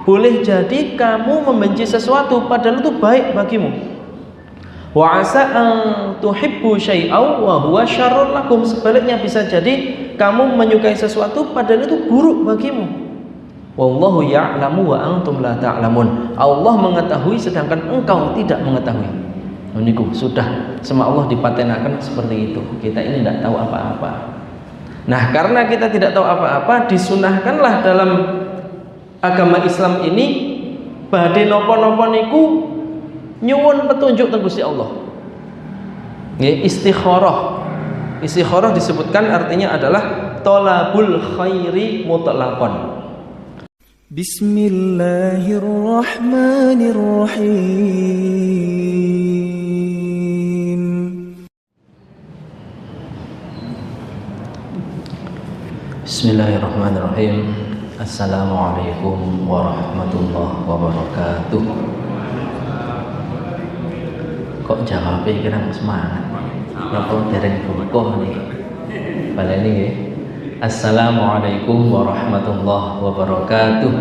Boleh jadi kamu membenci sesuatu padahal itu baik bagimu. Wa asa an tuhibbu syai'aw wa huwa syarrun lakum. Sebaliknya bisa jadi kamu menyukai sesuatu padahal itu buruk bagimu. Wallahu ya'lamu wa antum la ta'lamun. Allah mengetahui sedangkan engkau tidak mengetahui. Niku sudah sama Allah dipatenakan seperti itu. Kita ini tidak tahu apa-apa. Nah, karena kita tidak tahu apa-apa, disunahkanlah dalam agama Islam ini badhe napa-napa niku nyuwun petunjuk teng Gusti Allah. Nggih, istikharah. Istikharah disebutkan artinya adalah talabul khairi mutlaqan. Bismillahirrahmanirrahim. Bismillahirrahmanirrahim. Assalamualaikum warahmatullahi wabarakatuh. Kok jawabnya kira semangat? Napa dereng buka nih? Baleni nggih. Assalamualaikum warahmatullahi wabarakatuh.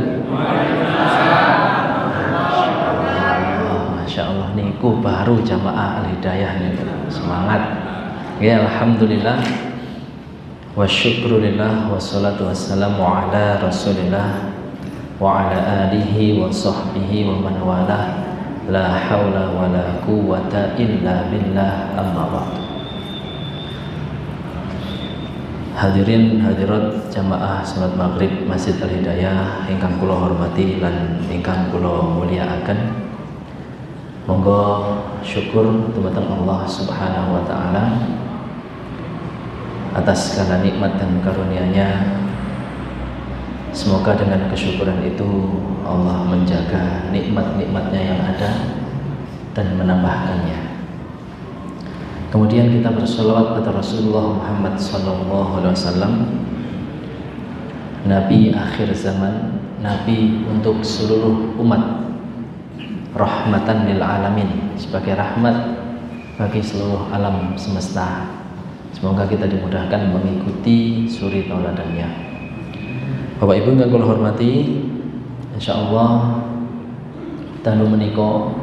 Masya Allah niku baru jamaah al-hidayah nih. Semangat. Ya alhamdulillah. Wa syukrulillah wassalatu wassalamu ala rasulillah wa ala alihi wa sahbihi wa man walah. La haula wa la quwwata illa billah, amma ba'du. Hadirin hadirat jamaah salat maghrib Masjid Al-Hidayah ingkang kula hormati lan ingkang kula mulyakaken. Monggo syukur dumateng Allah Subhanahu wa taala atas segala nikmat dan karunia-Nya. Semoga dengan kesyukuran itu Allah menjaga nikmat-nikmatnya yang ada dan menambahkannya. Kemudian kita bersolawat kepada Rasulullah Muhammad SAW, Nabi akhir zaman, Nabi untuk seluruh umat, rahmatan lil alamin, sebagai rahmat bagi seluruh alam semesta. Semoga kita dimudahkan mengikuti suri tauladannya. Bapak Ibu yang kula hormati, insyaallah dalu menika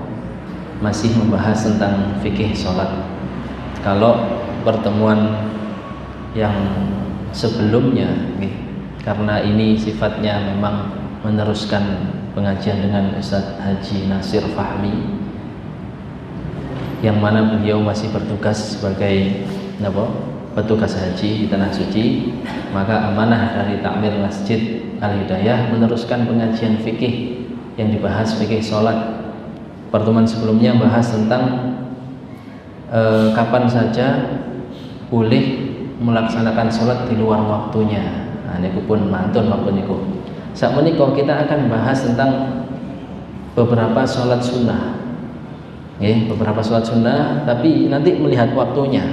masih membahas tentang fikih salat. Kalau pertemuan yang sebelumnya, karena ini sifatnya memang meneruskan pengajian dengan Ustadz Haji Nasir Fahmi, yang mana beliau masih bertugas sebagai petugas haji di Tanah Suci, maka amanah dari Takmir Masjid Al-Hidayah meneruskan pengajian fikih yang dibahas fikih sholat. Pertemuan sebelumnya bahas tentang kapan saja boleh melaksanakan sholat di luar waktunya. Nah, niku pun mantun waktu niku. Saat menika kita akan bahas tentang beberapa sholat sunnah. Beberapa sholat sunnah, tapi nanti melihat waktunya.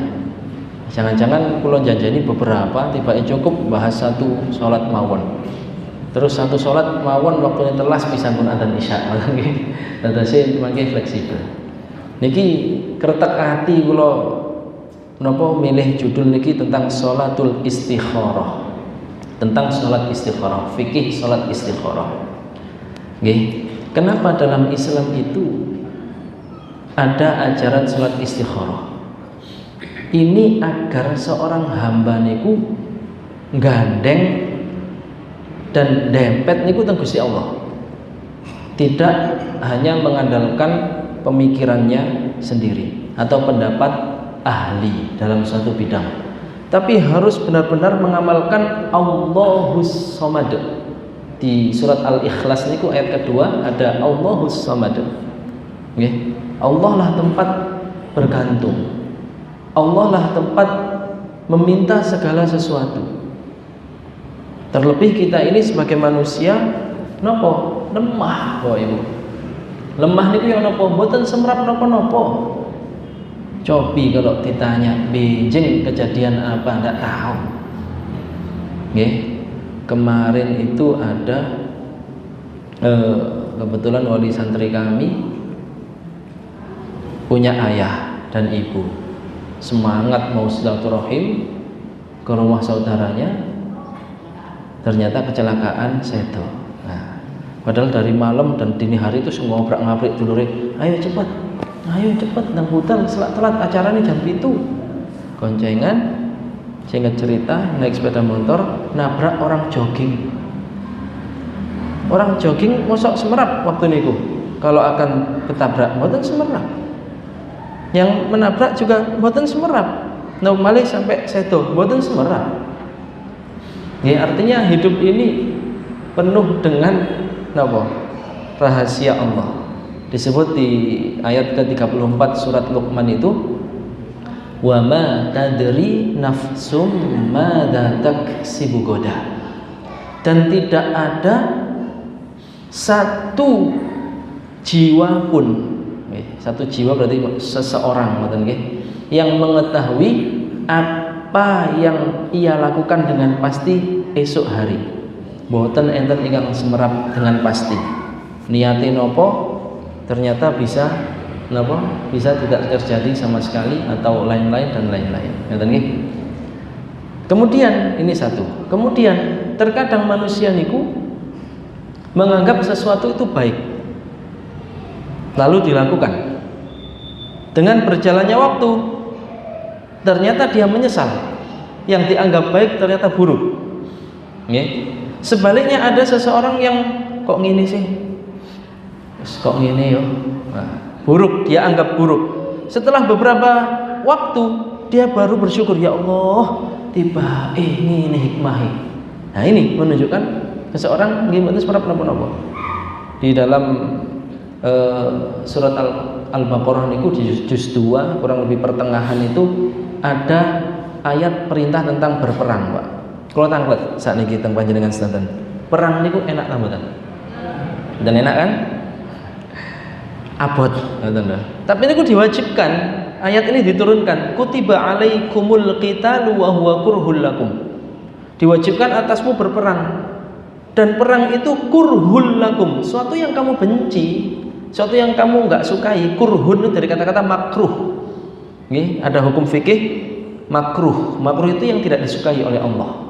Jangan-jangan kula janjani beberapa tiba cukup bahas satu sholat mawon. Terus satu sholat mawon waktunya telas bisa pun adzan isya. Dadase mangke fleksibel. Niki kretek ati kula menapa milih judul niki tentang sholatul istikharah. Tentang sholat istikharah, fikih sholat istikharah. Nggih. Kenapa dalam Islam itu ada ajaran sholat istikharah? Ini agar seorang hamba niku gandeng dan dempet niku teng Gusti Allah. Tidak hanya mengandalkan pemikirannya sendiri atau pendapat ahli dalam suatu bidang, tapi harus benar-benar mengamalkan Allahus Samad. Di surat Al-Ikhlas niku ayat kedua ada Allahus Samad. Allah lah tempat bergantung. Allah lah tempat meminta segala sesuatu. Terlebih kita ini sebagai manusia nopo lemah, Bapak Ibu. Lemah niku yang nopo mboten semrap nopo-nopo. Cobi kalau ditanya benjing kejadian apa ndak tahu. Kemarin itu ada kebetulan wali santri kami punya ayah dan ibu. Semangat mau silaturahim ke rumah saudaranya, ternyata kecelakaan sedo. Nah, Padahal dari malam dan dini hari itu semua ngobrak-ngabrik dulure, ayo cepet nang hutan telat acaranya jam itu. Goncengan singkat cerita naik sepeda motor nabrak orang jogging. Orang jogging mosok semerap waktu niku. Kalau akan ketabrak mboten semerap. Yang menabrak juga mboten semerap. Normale sampai sedo mboten semerap. Ya artinya hidup ini penuh dengan napa? Rahasia Allah. Disebut di ayat ke-34 surat Luqman itu, wa ma tadri nafsum madza taksibu goda. Dan tidak ada satu jiwa pun, satu jiwa berarti seseorang yang mengetahui apa yang ia lakukan dengan pasti esok hari. Mboten enten ingkang semerap dengan pasti. Niate nopo ternyata bisa tidak terjadi sama sekali atau lain-lain dan lain-lain. Ngoten nggih. Kemudian ini satu. Kemudian terkadang manusia niku menganggap sesuatu itu baik, lalu dilakukan. Dengan berjalannya waktu, ternyata dia menyesal. Yang dianggap baik ternyata buruk. Sebaliknya ada seseorang yang kok ngini sih, kok ngini yo, buruk, dia anggap buruk. Setelah beberapa waktu dia baru bersyukur, ya Allah, tiba ini hikmah. Nah ini menunjukkan seseorang gimana seperti apa. Di dalam surat Al-Baqarah niku di juz 2 kurang lebih pertengahan itu ada ayat perintah tentang berperang, Pak. Kalau tanglet saat ini kita panjenengan sedanten. Perang niku enak ta mboten? Dan enak kan? Abot, tapi niku diwajibkan. Ayat ini diturunkan, kutiba alaikumul qitalu wa huwa kurhul lakum. Diwajibkan atasmu berperang. Dan perang itu kurhul lakum, suatu yang kamu benci, suatu yang kamu enggak sukai. Kurhun itu dari kata-kata makruh. Ada hukum fikih makruh. Makruh itu yang tidak disukai oleh Allah.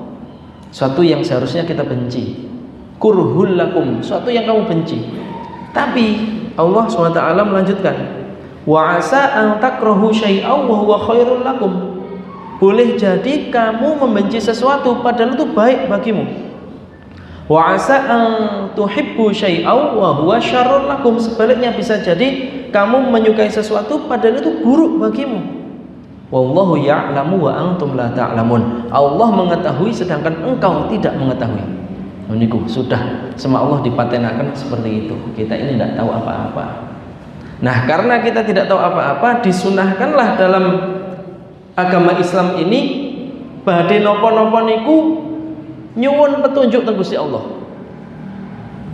Suatu yang seharusnya kita benci. Kurhul lakum, suatu yang kamu benci. Tapi Allah SWT melanjutkan, wa asa an takrahu syai'aw wa huwa khairul lakum. Boleh jadi kamu membenci sesuatu padahal itu baik bagimu. Wa asa an tuhibbu syai'aw wa huwa syarrul lakum. Sebaliknya bisa jadi kamu menyukai sesuatu padahal itu buruk bagimu. Wallahu ya'lamu wa antum la ta'lamun. Allah mengetahui sedangkan engkau tidak mengetahui. Niku sudah sama Allah dipatenakan seperti itu. Kita ini tidak tahu apa-apa. Nah, karena kita tidak tahu apa-apa, disunahkanlah dalam agama Islam ini badhe napa-napa niku nyuwun petunjuk teng Gusti Allah.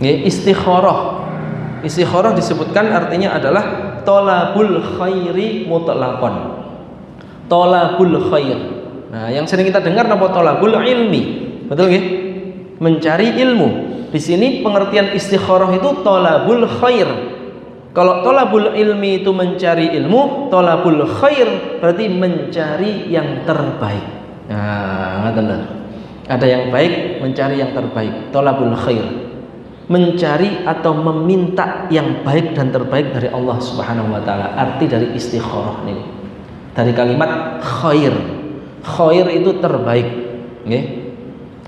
Nggih, istikharah. Istikharah disebutkan artinya adalah thalabul khairi mutlaqan. Thalabul khair. Nah, yang sering kita dengar napa thalabul ilmi. Betul nggih? Mencari ilmu. Di sini pengertian istikharah itu thalabul khair. Kalau thalabul ilmi itu mencari ilmu, thalabul khair berarti mencari yang terbaik. Nah, ngaten lho. Ada yang baik, mencari yang terbaik. Thalabul khair. Mencari atau meminta yang baik dan terbaik dari Allah Subhanahu wa taala. Arti dari istikharah nih. Dari kalimat khair. Khair itu terbaik. Nggih.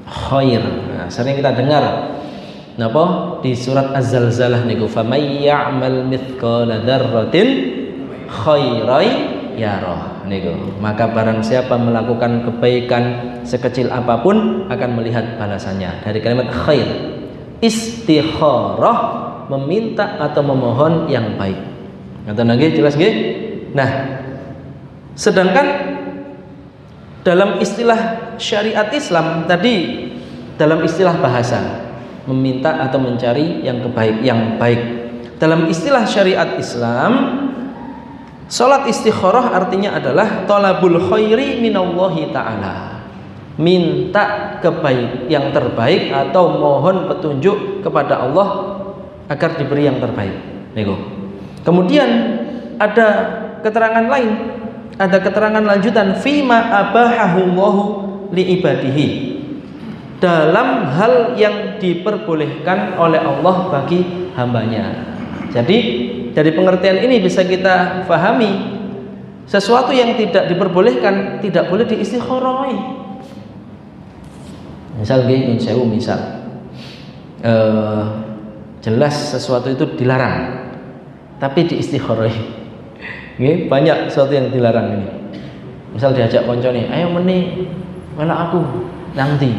Khair. Nah, sering kita dengar napa di surat Az-Zalzalah niku, famay ya'mal mithqala dzarratin khairan yarah niku. Maka barang siapa melakukan kebaikan sekecil apapun akan melihat balasannya. Dari kalimat khair. Istikharah, meminta atau memohon yang baik. Ngaten nggih, jelas nggih? Nah, sedangkan dalam istilah syariat Islam tadi, dalam istilah bahasa meminta atau mencari yang baik. Dalam istilah syariat Islam, salat istikharah artinya adalah talabul khairi minallahi ta'ala. Minta yang terbaik atau mohon petunjuk kepada Allah agar diberi yang terbaik. Nego. Kemudian ada keterangan lain, ada keterangan lanjutan fima abahahullahu li ibadihi. dalam hal yang diperbolehkan oleh Allah bagi hambanya. Jadi dari pengertian ini bisa kita pahami sesuatu yang tidak diperbolehkan tidak boleh diistikharoi. Misal jelas sesuatu itu dilarang tapi diistikharoi. Banyak sesuatu yang dilarang ini. Misal diajak koncone, ayo meni melak aku nanti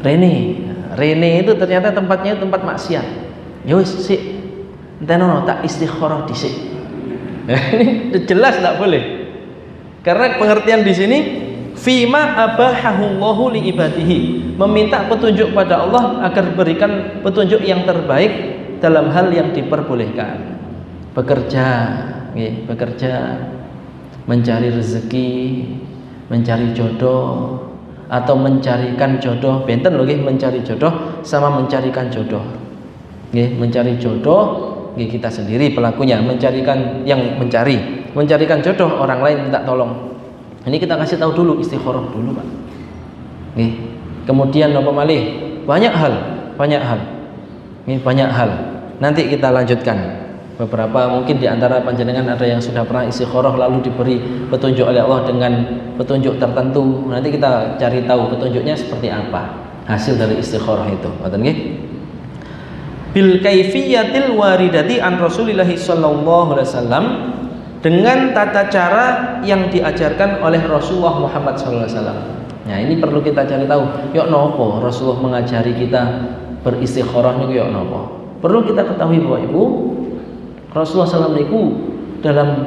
Rene itu ternyata tempatnya tempat maksiat. Ya wis sik entenono tak istikharah dhisik. Ini jelas tidak boleh. Karena pengertian di sini fima abahahullahu li ibadihi, meminta petunjuk pada Allah agar berikan petunjuk yang terbaik dalam hal yang diperbolehkan. Bekerja, mencari rezeki, mencari jodoh, atau mencarikan jodoh. Benten lho nggih, mencari jodoh sama mencarikan jodoh. Nggih, mencari jodoh nggih kita sendiri pelakunya, mencarikan mencarikan jodoh orang lain minta tolong. Ini kita kasih tahu dulu, istikharah dulu, Pak. Nggih. Kemudian apa malih? Banyak hal. Nanti kita lanjutkan. Beberapa mungkin di antara panjenengan ada yang sudah pernah istikharah lalu diberi petunjuk oleh Allah dengan petunjuk tertentu. Nanti kita cari tahu petunjuknya seperti apa hasil dari istikharah itu. Ngoten nggih? Bil kaifiyatil waridati an Rasulillah sallallahu alaihi wasallam, dengan tata cara yang diajarkan oleh Rasulullah Muhammad sallallahu alaihi wasallam. Nah, ini perlu kita cari tahu. Yok nopo Rasulullah mengajari kita beristikharah niku yok nopo? Perlu kita ketahui bahwa Ibu, Rasulullah SAW itu dalam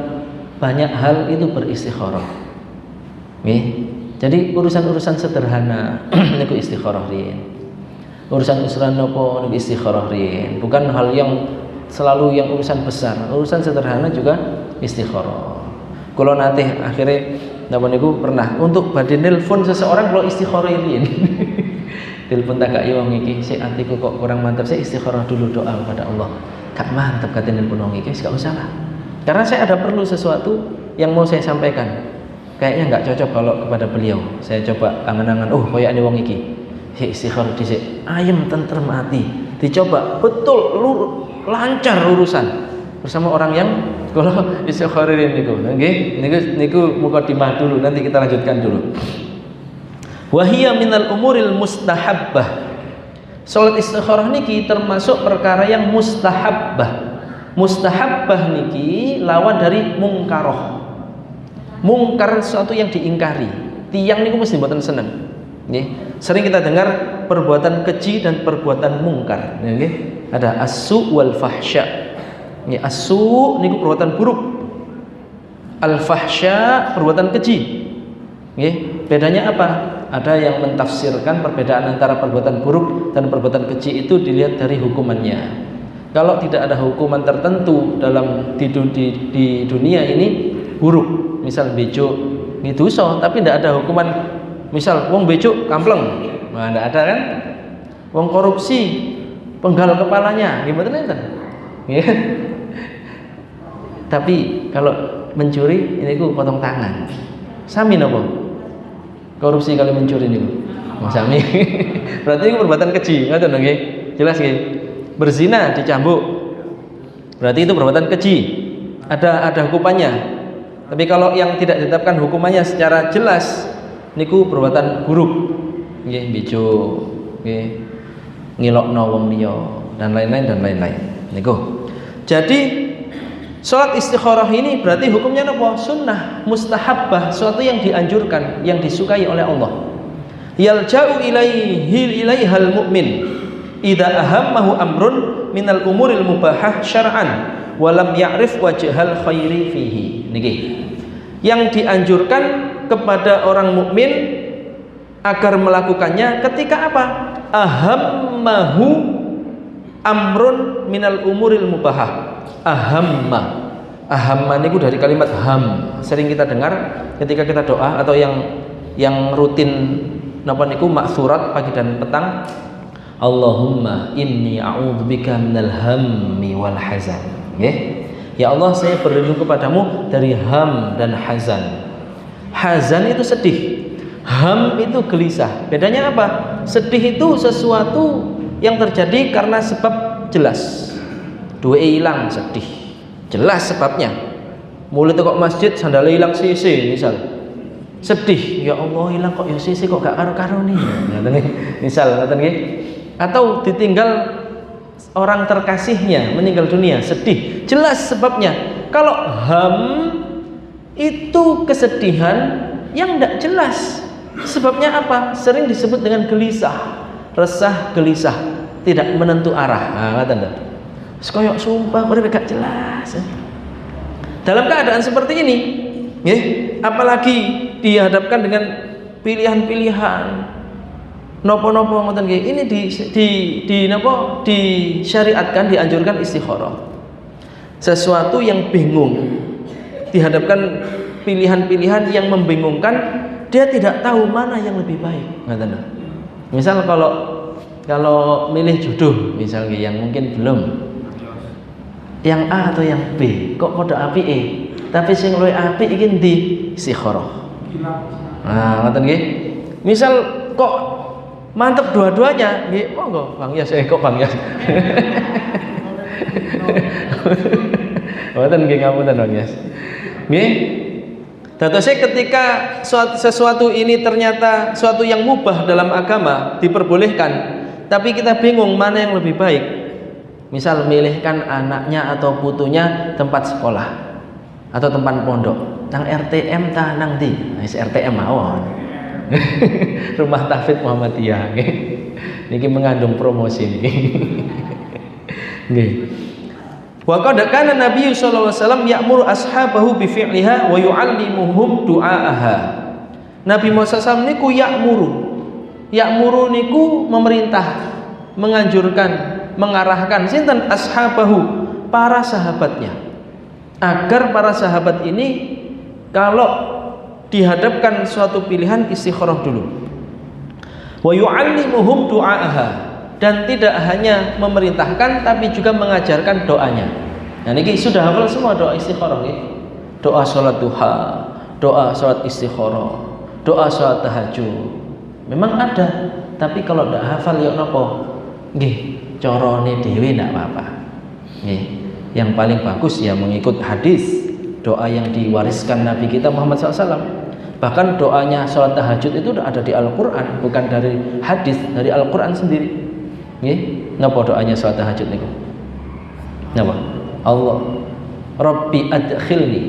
banyak hal itu beristikharah. Jadi urusan-urusan sederhana niku istikharah riyen. Urusan-urusan nopo niku istikharah riyen. Bukan hal yang selalu yang urusan besar, urusan sederhana juga istikharah. Kula nate akhirnya napa niku pernah untuk badhe nelpon seseorang kalau istikharah riyen. Telepon tak kaya wong iki, sik atiku kok kurang mantap, saya istikharah dulu doa kepada Allah. Gak mantap kata nelpon wong iki, gak usah lah. Karena saya ada perlu sesuatu yang mau saya sampaikan. Kayaknya nggak cocok kalau kepada beliau. Saya coba angan-angan, koyakne wong iki. Istikharah dhisik, ayem tentrem ati. Dicoba betul lancar urusan bersama orang yang kalau istikharah niku. Nggih, niku mukadimah dulu, nanti kita lanjutkan dulu. Wahia minal umuril mustahabbah. Salat istikharah niki termasuk perkara yang mustahabbah. Mustahabbah niki lawan dari mungkaroh. Mungkar sesuatu yang diingkari. Tiang niku mesti mboten seneng. Nggih. Sering kita dengar perbuatan keji dan perbuatan mungkar. Nggih. Ada as-su wal fahsya. Nggih, as-su niku perbuatan buruk. Al-fahsya perbuatan keji. Nggih. Bedanya apa? Ada yang mentafsirkan perbedaan antara perbuatan buruk dan perbuatan keji itu dilihat dari hukumannya. Kalau tidak ada hukuman tertentu dalam di dunia ini buruk, misal becuk itu dosa, tapi tidak ada hukuman. Misal wong becuk kampleng, nah tidak ada kan? Wong korupsi penggal kepalanya, gimana nih? Ya. Tapi kalau mencuri ini ku potong tangan. Sami nopo? Korupsi kali mencuri niku. Sami. Berarti itu perbuatan keji, ngoten nggih? Jelas nggih? Berzina dicambuk. Berarti itu perbuatan keji. Ada hukumannya. Tapi kalau yang tidak ditetapkan hukumannya secara jelas niku perbuatan buruk. Nggih, becuk, nggih. Ngilokno wong liya dan lain-lain. Niku. Jadi salat istikharah ini berarti hukumnya apa? Sunnah, mustahabbah, sesuatu yang dianjurkan, yang disukai oleh Allah. Yalja'u ilaihal mu'min idza ahammahu amrun minal umuril mubahah syar'an wa lam ya'rif wajhal khairi fihi. Niki. Yang dianjurkan kepada orang mukmin agar melakukannya ketika apa? Ahammahu amrun minal umuril mubahah. Ahamma niku dari kalimat ham. Sering kita dengar ketika kita doa atau yang rutin napa niku maksurat pagi dan petang. Allahumma inni a'udzubika minal hammi wal hazan. Nggih. Ya Allah, saya berlindung kepadamu dari ham dan hazan. Hazan itu sedih. Ham itu gelisah. Bedanya apa? Sedih itu sesuatu yang terjadi karena sebab jelas. Duwe ilang sedih. Jelas sebabnya. Mulai kok masjid sandal hilang sisi misal. Sedih, ya Allah hilang kok ya sisi kok gak karo-karo nih. Misal ngoten nggih. Atau ditinggal orang terkasihnya meninggal dunia, sedih. Jelas sebabnya. Kalau ham itu kesedihan yang tidak jelas. Sebabnya apa? Sering disebut dengan gelisah, resah, gelisah, tidak menentu arah. Nah, ngoten. Koyok sumpah urip gak jelas. Dalam keadaan seperti ini, nggih, apalagi dihadapkan dengan pilihan-pilihan nopo-nopo ngoten nggih. Ini disyariatkan, dianjurkan istikharah. Sesuatu yang bingung dihadapkan pilihan-pilihan yang membingungkan, dia tidak tahu mana yang lebih baik. Ngoten. Misal kalau milih jodoh misalnya yang mungkin belum, yang A atau yang B, kok pada api E, tapi sing luwih apik iki ndi? Istikharah. Nah, ngoten nggih. Misal kok mantep dua-duanya, nggih, monggo Bang Yas, kok Bang Yas. Ngoten nggih, ngapunten Bang Yas. Nggih. Dadosé ketika sesuatu ini ternyata suatu yang mubah dalam agama diperbolehkan, tapi kita bingung mana yang lebih baik. Misal milihkan anaknya atau putunya tempat sekolah atau tempat pondok, nang RTM tah nang ndi? Wis RTM mawon. Rumah Tahfidz Muhammadiyah nggih. Niki mengandung promosi niki. Nggih. Wa qad kana Nabi sallallahu alaihi wasallam ya'muru ashabahu bi fi'liha wa yu'allimuhum du'aaha. Nabi Muhammad SAW niku ya'muru niku memerintah, menganjurkan, mengarahkan sinten ashabahu, para sahabatnya, agar para sahabat ini kalau dihadapkan suatu pilihan istikharah dulu. Wa yu'allimuhum du'aaha, dan tidak hanya memerintahkan tapi juga mengajarkan doanya. Nah niki sudah hafal semua doa istikharah nggih. Doa salat duha, doa salat istikharah, doa salat tahajud. Memang ada, tapi kalau tidak hafal ya napa? Nggih, carane dhewe ndak apa-apa. Nggih. Yang paling bagus ya mengikut hadis, doa yang diwariskan Nabi kita Muhammad SAW. Bahkan doanya salat tahajud itu ada di Al-Qur'an, bukan dari hadis, dari Al-Qur'an sendiri. Nggih, napa doanya salat tahajud niku? Napa? Allah, Rabbi adkhilni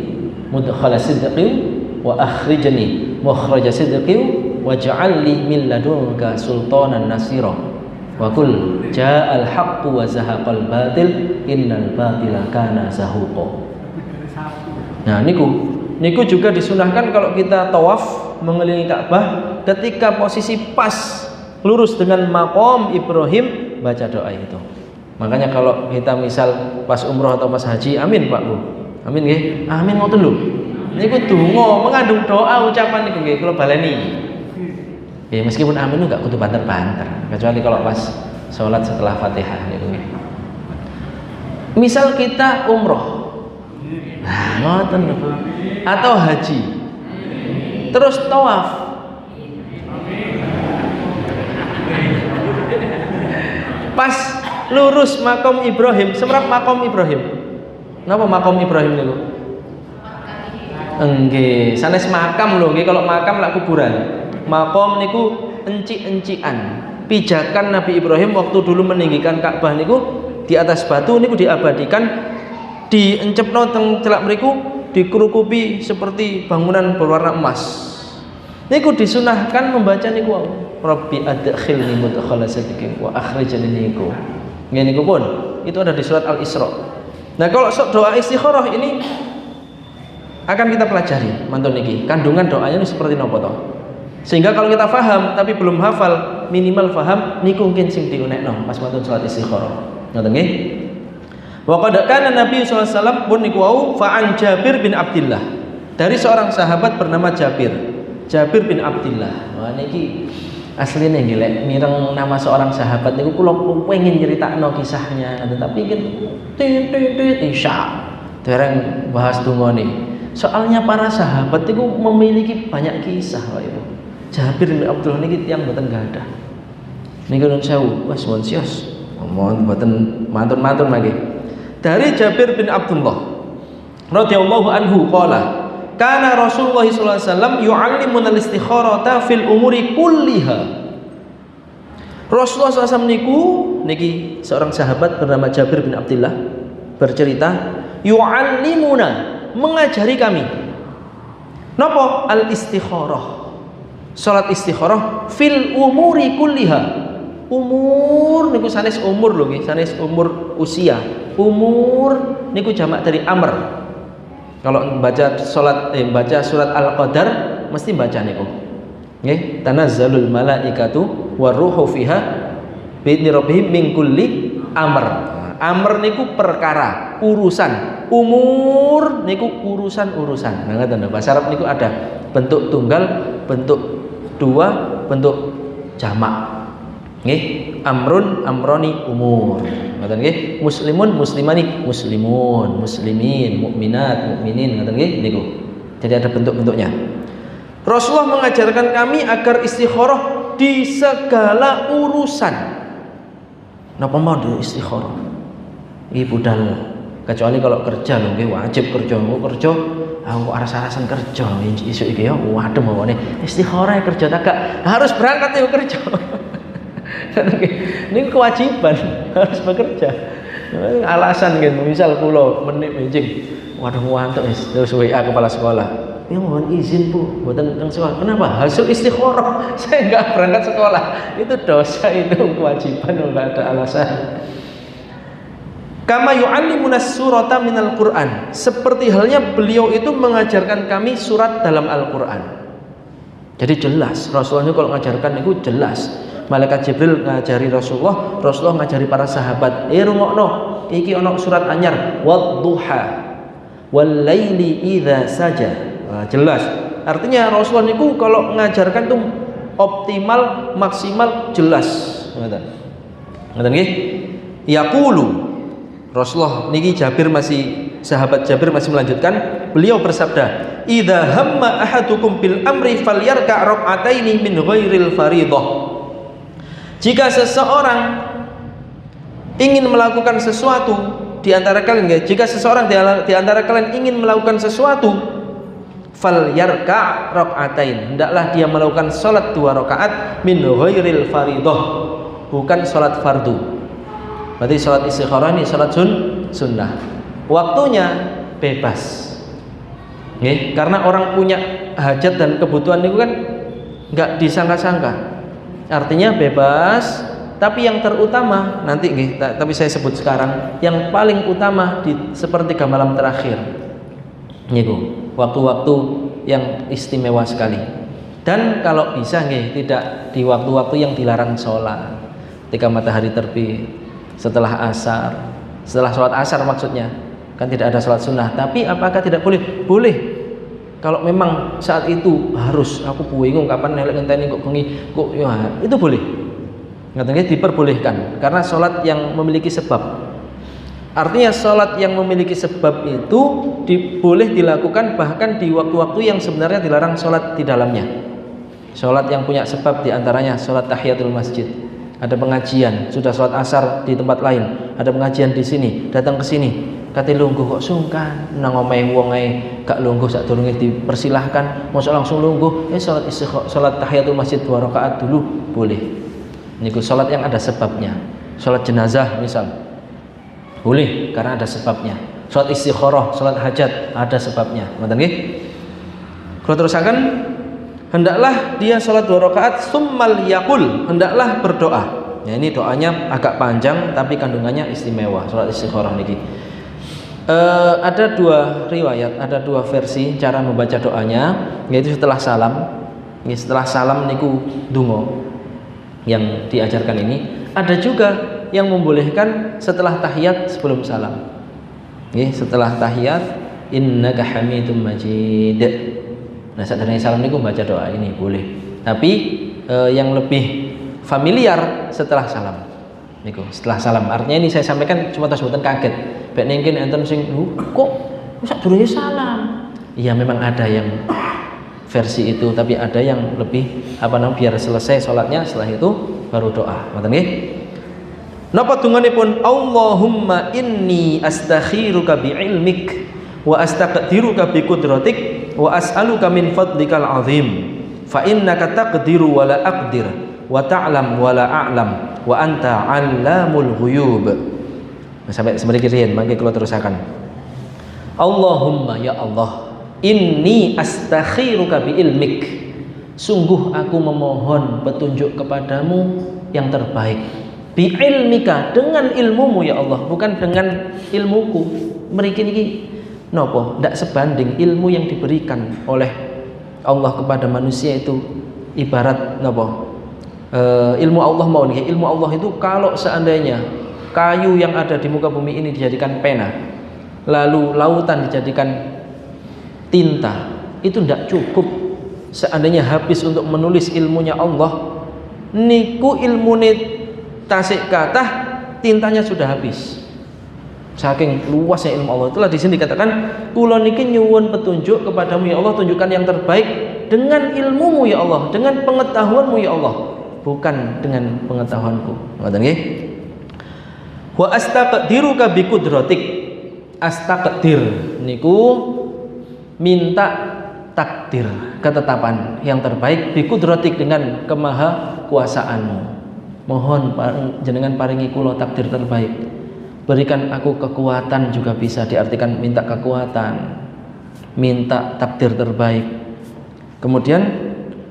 mudkhala sidqin wa akhrijni mukhraja sidqin waj'alni min ladunka sultanan nasira. Wa qul ja'al haqqu wa zahaqal batil innal batila kana zahuqa. Nah, niku juga disunahkan kalau kita tawaf mengelilingi Ka'bah, ketika posisi pas lurus dengan maqam Ibrahim, baca doa itu. Makanya kalau kita misal pas umroh atau pas haji, amin Pak Bu, amin nggih, amin ngoten lho. Niku donga mengandung doa ucapan niku nggih, kula baleni. Ya meskipun amin itu enggak kudu banter-banter, kecuali kalau pas sholat setelah Fatihah niku nggih. Misal kita umroh, nah ngoten lho, atau haji, terus tawaf. Pas lurus makom Ibrahim, semerap makom Ibrahim. Napa makom Ibrahim niku? Nggih, sanes makam lho nggih, kalau makam lak kuburan. Makom niku encik-encikan. Pijakan Nabi Ibrahim waktu dulu meninggikan Ka'bah niku di atas batu niku diabadikan, diencepno teng celak mriku, dikerukupi seperti bangunan berwarna emas. Niku disunahkan membaca niku Rabbi adkhilni mudkhala sidqin wa akhrijni niku. Nggih niku pun itu ada di surat Al-Isra. Nah, kalau doa istikharah ini akan kita pelajari mantun niki. Kandungan doanya ini seperti napa to? Sehingga kalau kita faham tapi belum hafal, minimal faham niku mungkin sing diunekno pas mantun salat istikharah. Ngoten nggih? Wa qad kana Nabi sallallahu alaihi wasallam pun niku wau fa'an Jabir bin Abdullah. Dari seorang sahabat bernama Jabir bin Abdullah. Wah niki aslinya nggih mireng nama seorang sahabat niku kula pengen nyeritakno kisahnya, tetapi kan isya dereng bahas dungane. Soalnya para sahabat itu memiliki banyak kisah Pak Ibu. Jabir bin Abdullah niki tiyang mboten gadah. Niki nun sewu, wis mon sios. Mohon mboten matur-matur mangke. Dari Jabir bin Abdullah radhiyallahu anhu qala, kana Rasulullah sallallahu alaihi wasallam yu'allimuna al-istikharata fil umuri kulliha. Rasulullah SAW niki seorang sahabat bernama Jabir bin Abdullah bercerita, yu'allimuna, mengajari kami napa al-istikharah, salat istikharah fil umuri kulliha. Umur niku sanes umur lho nggih, sanes umur usia. Umur niku jamak dari amr. Kalau baca baca surat Al-Qadar mesti baca niku. Nggih, tanazzalul malaikatu waruhu fiha bi'idzni rabbihim min kulli amr. Amr niku perkara, urusan. Umur niku urusan-urusan. Nah, ngoten bahasa Arab niku ada bentuk tunggal, bentuk dua, bentuk jamak. Nggih, amrun amroni umur. Ngoten nggih, muslimun muslimani muslimun, muslimin, mukminat, mukminin, ngoten nggih niku. Jadi ada bentuk-bentuknya. Rasulullah mengajarkan kami agar istikharah di segala urusan. Napa mau di istikharah? Iki budal. Kecuali kalau kerja lho nggih wajib kerja. Kerja aku aras-arasan kerja isuk iki ya waduh mawane istikharah kerja tak harus berangkat ya kerja. Ini kewajiban harus bekerja. Alasan gitu, misal pulau menit mencing, waduh ngantuk terus WA kepala sekolah. Ya mohon izin Bu, buatan tentang sekolah. Kenapa? Hasil istikharah. Saya nggak berangkat sekolah. Itu dosa, itu kewajiban, nggak ada alasan. Kama yu'allimuna surata minal Qur'an. Seperti halnya beliau itu mengajarkan kami surat dalam Al-Qur'an. Jadi jelas, Rasulullah kalau mengajarkan itu jelas. Malaikat Jibril ngajari Rasulullah, Rasulullah ngajari para sahabat. Rungokno, iki ono surat anyar, wadduha wal laili idza saja. Nah, jelas. Artinya Rasulullah niku kalau mengajarkan tuh optimal, maksimal, jelas. Ngoten. Ngoten nggih? Yaqulu Rasulullah niki sahabat Jabir masih melanjutkan, beliau bersabda, "Idza hamma ahadukum bil amri falyarka' rak'ataini min ghairil fardhah." Jika seseorang ingin melakukan sesuatu di antara kalian, jika seseorang di antara kalian ingin melakukan sesuatu, falyarka' rak'atain, hendaklah dia melakukan salat 2 rakaat min ghairil fardhah, bukan salat fardu. Berarti salat istikharah ini salat sunnah. Waktunya bebas. Nggih, karena orang punya hajat dan kebutuhan itu kan enggak disangka-sangka. Artinya bebas, tapi yang terutama nanti nggih, tapi saya sebut sekarang yang paling utama di sepertiga malam terakhir. Niku, waktu-waktu yang istimewa sekali. Dan kalau bisa nggih, tidak di waktu-waktu yang dilarang sholat. Ketika matahari terbit, setelah asar, setelah sholat asar maksudnya. Kan tidak ada sholat sunnah. Tapi apakah tidak boleh? Boleh. Kalau memang saat itu harus, aku bingung kapan nelek ngenteni kok bengi kok ya, itu boleh. Ngatanya diperbolehkan karena sholat yang memiliki sebab. Artinya sholat yang memiliki sebab itu boleh dilakukan bahkan di waktu-waktu yang sebenarnya dilarang sholat di dalamnya. Sholat yang punya sebab diantaranya sholat tahiyatul masjid. Ada pengajian, sudah sholat asar di tempat lain, ada pengajian di sini, datang ke sini. Kate lungguh kok sungkan nang omahe wong ae gak lungguh sadurunge dipersilahkan mosok langsung lungguh salat tahiyatul masjid 2 rakaat dulu boleh niku salat yang ada sebabnya. Salat jenazah misal boleh karena ada sebabnya. Salat istikharah, salat hajat ada sebabnya. Ngoten nggih. Kalau terusaken hendaklah dia salat 2 rakaat summal yaqul, hendaklah berdoa. Ya ini doanya agak panjang tapi kandungannya istimewa salat istikharah niki. Ada 2 riwayat, ada 2 versi cara membaca doanya, yaitu setelah salam. Setelah salam niku donga yang diajarkan ini. Ada juga yang membolehkan setelah tahiyat sebelum salam. Setelah tahiyat innaka hamidum majid. Nah, sadurunge salam niku baca doa ini boleh. Tapi yang lebih familiar setelah salam. Niku setelah salam. Artinya ini saya sampaikan cuma sebutan kaget. Bek nengkin enten sing kok sadurunge salam. Iya memang ada yang versi itu, tapi ada yang lebih biar selesai sholatnya, setelah itu baru doa. Ngoten nggih. Napa dunganipun? Allahumma inni astakhiruka bi'ilmik wa astaqdiruka biqudratik wa as'aluka min fadlikal azim fa innaka taqdiru wa la aqdir wa ta'lam wa la a'lam wa anta 'allamul ghuyub. Sampai semriki riyen mangke kula terusaken. Allahumma ya Allah, inni astakhiruka bi'ilmik, sungguh aku memohon petunjuk kepadamu yang terbaik. Bi'ilmika, dengan ilmumu ya Allah, bukan dengan ilmuku. Mriki niki napa ndak sebanding ilmu yang diberikan oleh Allah kepada manusia itu ibarat napa ilmu Allah mau nih, ilmu Allah itu kalau seandainya kayu yang ada di muka bumi ini dijadikan pena, lalu lautan dijadikan tinta, itu tidak cukup. Seandainya habis untuk menulis ilmunya Allah, niku ilmune tasik kathah, tintanya sudah habis. Saking luasnya ilmu Allah. Itulah di sini dikatakan, kula niki nyuwun petunjuk kepadamu ya Allah, tunjukkan yang terbaik dengan ilmumu ya Allah, dengan pengetahuanmu ya Allah, bukan dengan pengetahuanku. Ngoten nggih. Wa astaqdiruka biqudratik. Astaqdir niku minta takdir, ketetapan yang terbaik, biqudratik, dengan kemahakuasaanmu. Mohon jenengan paringi kula takdir terbaik. Berikan aku kekuatan, juga bisa diartikan minta kekuatan, minta takdir terbaik. Kemudian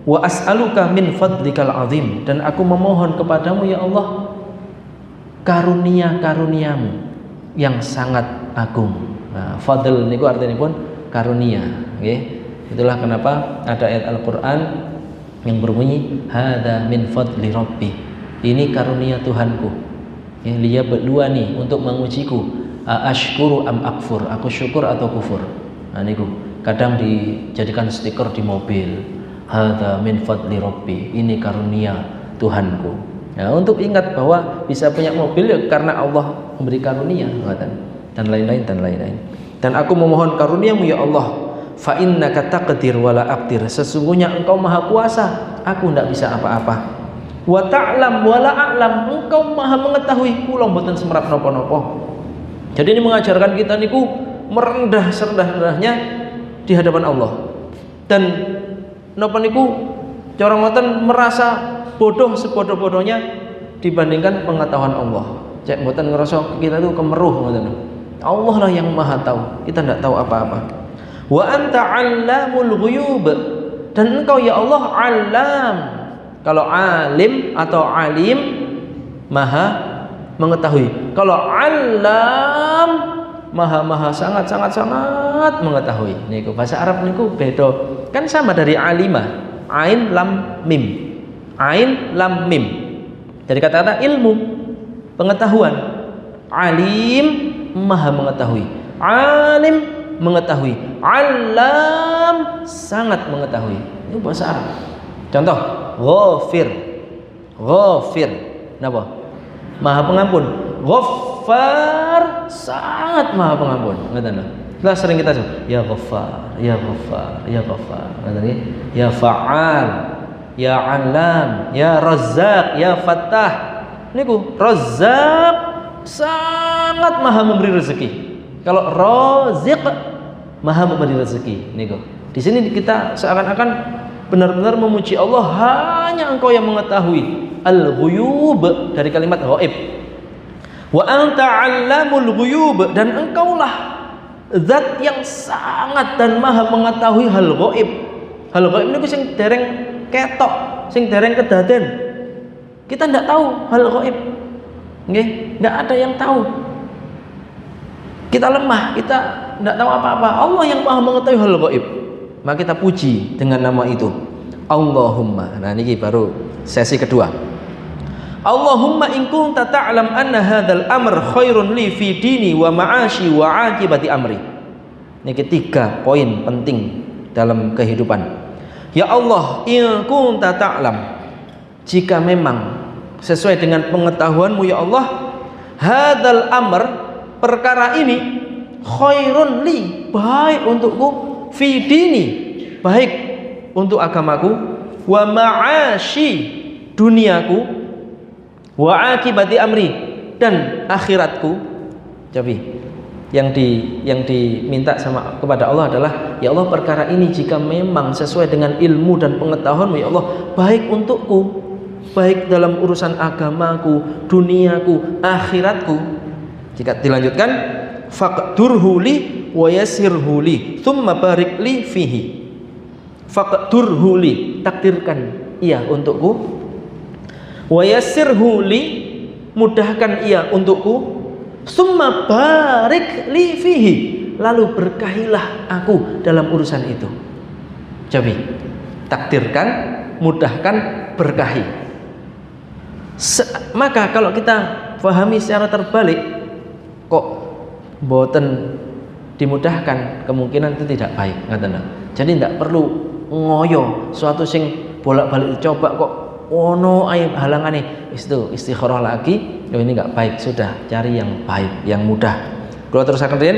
wa as'aluka min fadlikal azim, dan aku memohon kepadamu ya Allah karunia-karuniamu yang sangat agung. Nah, fadl niku artinya pun karunia, okay? Itulah kenapa ada ayat Al-Qur'an yang berbunyi hadza min fadli rabbi, ini karunia Tuhanku. Ya, dia berdua nih untuk mengujiku, ashkuru am akfur, aku syukur atau kufur. Nah niku kadang dijadikan stiker di mobil, hadza min fadli rabbi, ini karunia Tuhanku. Nah, untuk ingat bahwa bisa punya mobil ya karena Allah memberi karunia, dan lain-lain dan lain-lain. Dan aku memohon karuniamu ya Allah, fa innaka taqdir wala aqdir, sesungguhnya engkau maha kuasa, aku tidak bisa apa-apa. Wa ta'lam wala a'lam, engkau maha mengetahui, kula mboten semerap napa-napa. Jadi ini mengajarkan kita niku merendah serendah-rendahnya di hadapan Allah. Dan napa niku cara ngoten merasa bodoh sebodoh-bodohnya dibandingkan pengetahuan Allah. Cek mboten ngerasa kita itu kemeruh ngoten. Allah lah yang maha tahu, kita tidak tahu apa-apa. Wa anta 'allamul ghuyub, dan engkau ya Allah alam. Kalau alim atau alim, maha mengetahui. Kalau alam, maha sangat mengetahui. Niku bahasa Arab niku beda. Kan sama dari alima, ain lam mim. Ain lam mim. Dari kata-kata ilmu, pengetahuan. Alim maha mengetahui. Alim mengetahui. Alam sangat mengetahui. Ini bahasa Arab. Contoh, ghafir. Ghafir. Napa? Maha pengampun. Ghaffar sangat maha pengampun. Ngoten lho. Lah sering kita sebut ya Ghaffar, ya Ghaffar, ya Ghaffar. Ngoten nggih. Ya Fa'al, ya Alam, ya Razzaq, ya Fattah. Niku Razzaq sangat maha memberi rezeki. Kalau Raziq maha memberi rezeki. Niku. Di sini kita seakan-akan benar-benar memuji Allah, hanya engkau yang mengetahui al-ghuyub, dari kalimat ghaib. Wa anta 'allamul ghuyub, dan engkaulah zat yang sangat dan maha mengetahui hal ghaib. Hal ghaib niku sing dereng ketok, sing dereng kedaden. Kita tidak tahu hal ghaib. Nggih, tidak ada yang tahu. Kita lemah, kita tidak tahu apa-apa. Allah yang maha mengetahui hal ghaib. Maka kita puji dengan nama itu, Allahumma. Nah ini baru sesi kedua. Allahumma in kunta ta'lam anna hadzal amr khairun li fi dini wa ma'ashi wa 'aqibati amri. Ini ketiga poin penting dalam kehidupan. Ya Allah, in kunta ta'lam, jika memang sesuai dengan pengetahuanmu ya Allah, hadzal amr, perkara ini, khairun li, baik untukku, fi dini, baik untuk agamaku, wa ma'ashi, duniaku, wa akibati amri, dan akhiratku. Jadi yang diminta sama kepada Allah adalah, ya Allah, perkara ini jika memang sesuai dengan ilmu dan pengetahuan-Mu ya Allah, baik untukku, baik dalam urusan agamaku, duniaku, akhiratku. Jika dilanjutkan, faqdurhu li wa yassirhu li thumma barik li fihi. Faqdurhu li, takdirkan ia untukku, wa yassirhu li, mudahkan ia untukku, thumma barik li fihi, lalu berkahilah aku dalam urusan itu. Jadi takdirkan, mudahkan, berkahi. Maka kalau kita pahami secara terbalik, kok boten dimudahkan, kemungkinan itu tidak baik, ngaten. Jadi tidak perlu ngoyo suatu sing bolak-balik coba kok ono aib halangane, itu istikharah lagi. Ini enggak baik, sudah cari yang baik, yang mudah. Kalau terus akan riyen,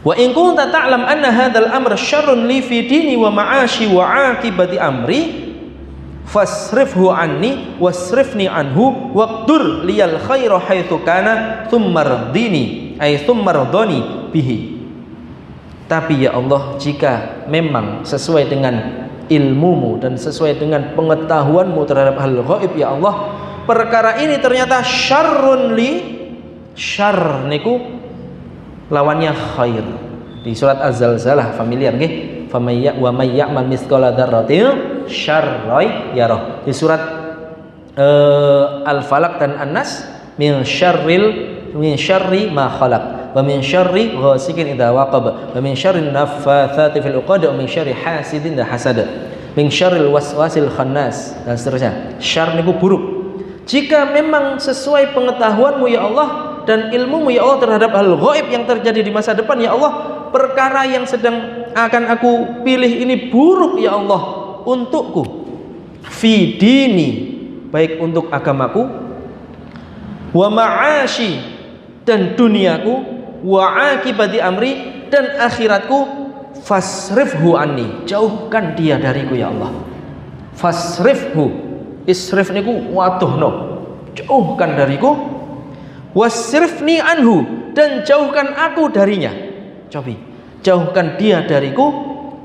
wa in kunta ta'lam anna hadzal amra syarrun li fi dini wa ma'ashi wa akibati amri fasrifhu anni wasrifni anhu waqdur liyal khaira haitsu kana thumma rdini ay thumma rdani bihi. Tapi ya Allah, jika memang sesuai dengan ilmu-Mu dan sesuai dengan pengetahuan-Mu terhadap hal ghaib ya Allah, perkara ini ternyata syarrun li, syarr niku lawannya khair. Di surat Az-Zalzalah familiar nggih, famayya wa may ya'mal mithqala dzarratin syarran yarah. Di surat Al-Falaq dan An-Nas, min syarri ma khalaq wa min syarri ghasikin idza waqab wa min syarri naffatsati fil 'uqad wa min syarri hasidin idza hasad min syarril waswasil khannas, dan seterusnya. Syarr niku buruk. Jika memang sesuai pengetahuan-Mu ya Allah dan ilmu-Mu ya Allah terhadap hal ghaib yang terjadi di masa depan ya Allah, perkara yang sedang akan aku pilih ini buruk ya Allah untukku, fi dini, baik untuk agamaku, wa ma'ashi, dan duniaku, wa akibati amri, dan akhiratku, fasrifhu anni, jauhkan dia dariku ya Allah. Fasrifhu, isrif niku waduhno, jauhkan dariku, wasrifni anhu, dan jauhkan aku darinya. Cobi, jauhkan dia dariku,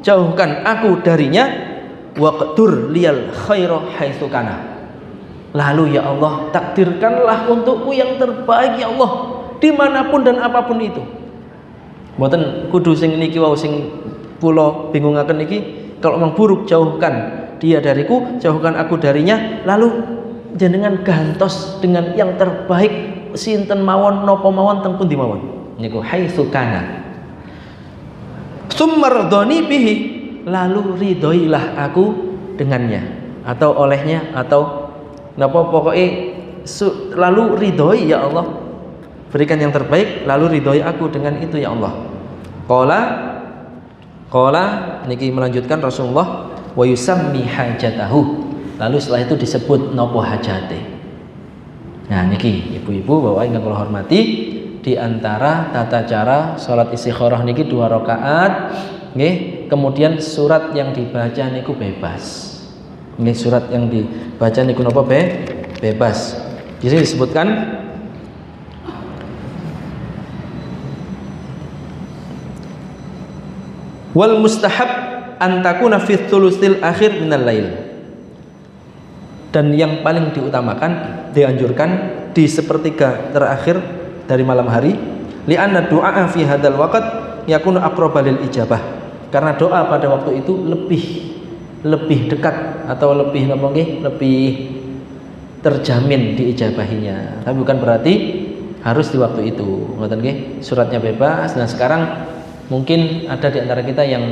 jauhkan aku darinya, waqdur liyal khaira haitsu kana. Lalu ya Allah, takdirkanlah untukku yang terbaik ya Allah, dimanapun dan apapun itu. Mboten kudu sing niki wau sing kula bingungaken niki, kalau memang buruk jauhkan dia dariku, jauhkan aku darinya, lalu jenengan gantos dengan yang terbaik sinten mawon napa mawon teng pundi mawon. Niku haitsu kana. Tsumardoni bihi, lalu ridhoilah aku dengannya atau olehnya atau napa pokoknya lalu ridhoi ya Allah, berikan yang terbaik, lalu ridhoi aku dengan itu ya Allah. Qala niki melanjutkan Rasulullah, wa yusammi hajatahu, lalu setelah itu disebut napa hajate. Nah niki ibu-ibu bapak ingkang kula hormati, di antara tata cara salat istikharah niki 2 rakaat nggih, kemudian surat yang dibaca niku bebas. Ini surat yang dibaca niku napa bebas. Di sini disebutkan wal mustahab an takuna fi thulutsil akhir minal lail. Dan yang paling diutamakan, dianjurkan di sepertiga terakhir dari malam hari, li'anna du'a fi hadzal waqt yakunu aqraba lil ijabah. Karena doa pada waktu itu lebih dekat atau lebih terjamin diijabahinya. Tapi bukan berarti harus di waktu itu. Ngoten nggih, suratnya bebas. Nah, sekarang mungkin ada di antara kita yang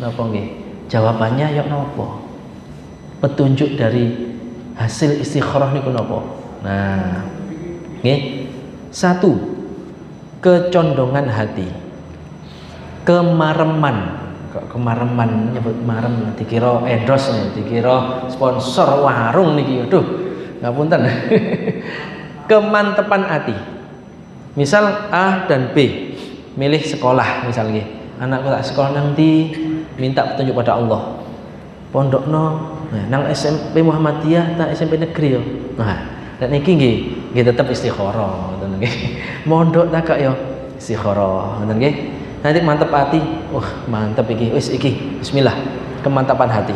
napa nggih? Jawabannya ya napa? Petunjuk dari hasil istikharah niku napa? Nah, nggih. 1, kecondongan hati. Kemareman. Kok kemareman, nyebut marem dikira endorse, dikira sponsor warung niki. Aduh, ngapunten. Kemantepan hati. Misal A dan B milih sekolah misalnya, anakku tak sekolah nanti, minta petunjuk pada Allah. pondokno nang SMP Muhammadiyah ta SMP negeri yo. Nah, nek niki nggih tetep istikharah ngoten nggih. Mondok ta kak yo istikharah ngoten nggih. Nanti mantep hati. Wah, mantep iki. Wis iki. Bismillah. Kemantapan hati.